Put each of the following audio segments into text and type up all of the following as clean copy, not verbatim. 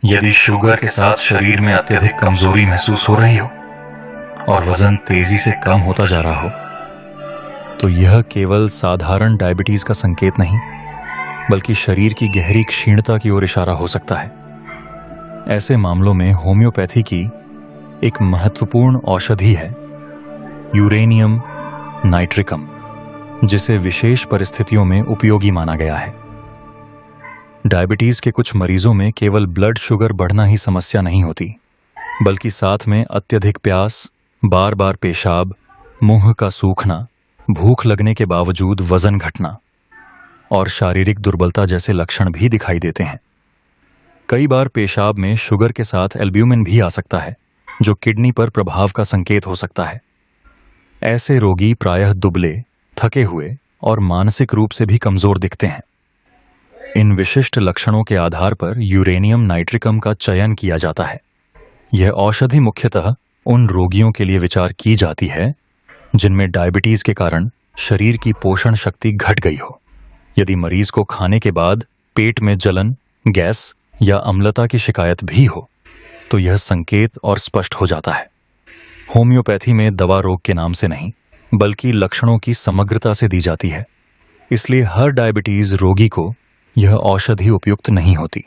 यदि शुगर के साथ शरीर में अत्यधिक कमजोरी महसूस हो रही हो और वजन तेजी से कम होता जा रहा हो, तो यह केवल साधारण डायबिटीज का संकेत नहीं, बल्कि शरीर की गहरी क्षीणता की ओर इशारा हो सकता है। ऐसे मामलों में होम्योपैथी की एक महत्वपूर्ण औषधि है यूरेनियम नाइट्रिकम, जिसे विशेष परिस्थितियों में उपयोगी माना गया है। डायबिटीज के कुछ मरीजों में केवल ब्लड शुगर बढ़ना ही समस्या नहीं होती, बल्कि साथ में अत्यधिक प्यास, बार बार पेशाब, मुंह का सूखना, भूख लगने के बावजूद वजन घटना और शारीरिक दुर्बलता जैसे लक्षण भी दिखाई देते हैं। कई बार पेशाब में शुगर के साथ एल्ब्यूमिन भी आ सकता है, जो किडनी पर प्रभाव का संकेत हो सकता है। ऐसे रोगी प्रायः दुबले, थके हुए और मानसिक रूप से भी कमजोर दिखते हैं। इन विशिष्ट लक्षणों के आधार पर यूरेनियम नाइट्रिकम का चयन किया जाता है। यह औषधि मुख्यतः उन रोगियों के लिए विचार की जाती है जिनमें डायबिटीज के कारण शरीर की पोषण शक्ति घट गई हो। यदि मरीज को खाने के बाद पेट में जलन, गैस या अम्लता की शिकायत भी हो, तो यह संकेत और स्पष्ट हो जाता है। होम्योपैथी में दवा रोग के नाम से नहीं, बल्कि लक्षणों की समग्रता से दी जाती है। इसलिए हर डायबिटीज रोगी को यह औषधि उपयुक्त नहीं होती।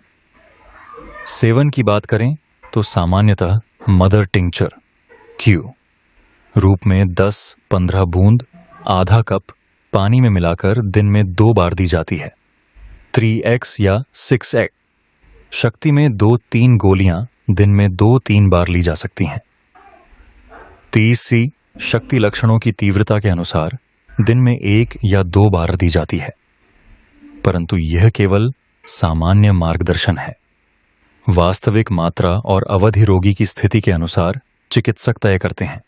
सेवन की बात करें तो सामान्यतः मदर टिंक्चर क्यू रूप में 10-15 बूंद आधा कप पानी में मिलाकर दिन में 2 बार दी जाती है। 3x या 6x शक्ति में 2-3 गोलियां दिन में 2-3 बार ली जा सकती हैं। 30C शक्ति लक्षणों की तीव्रता के अनुसार दिन में 1 या 2 बार दी जाती है, परंतु यह केवल सामान्य मार्गदर्शन है। वास्तविक मात्रा और अवधि रोगी की स्थिति के अनुसार चिकित्सक तय करते हैं।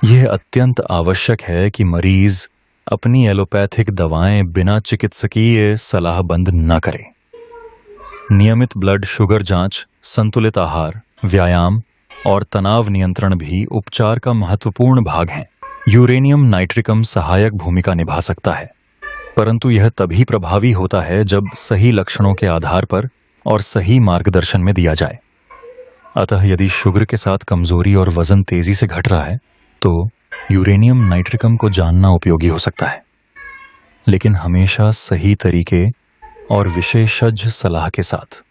यह अत्यंत आवश्यक है कि मरीज अपनी एलोपैथिक दवाएं बिना चिकित्सकीय सलाह बंद न करे। नियमित ब्लड शुगर जांच, संतुलित आहार, व्यायाम और तनाव नियंत्रण भी उपचार का महत्वपूर्ण भाग हैं। यूरेनियम नाइट्रिकम सहायक भूमिका निभा सकता है, परंतु यह तभी प्रभावी होता है जब सही लक्षणों के आधार पर और सही मार्गदर्शन में दिया जाए। अतः यदि शुगर के साथ कमजोरी और वजन तेजी से घट रहा है, तो यूरेनियम नाइट्रिकम को जानना उपयोगी हो सकता है, लेकिन हमेशा सही तरीके और विशेषज्ञ सलाह के साथ।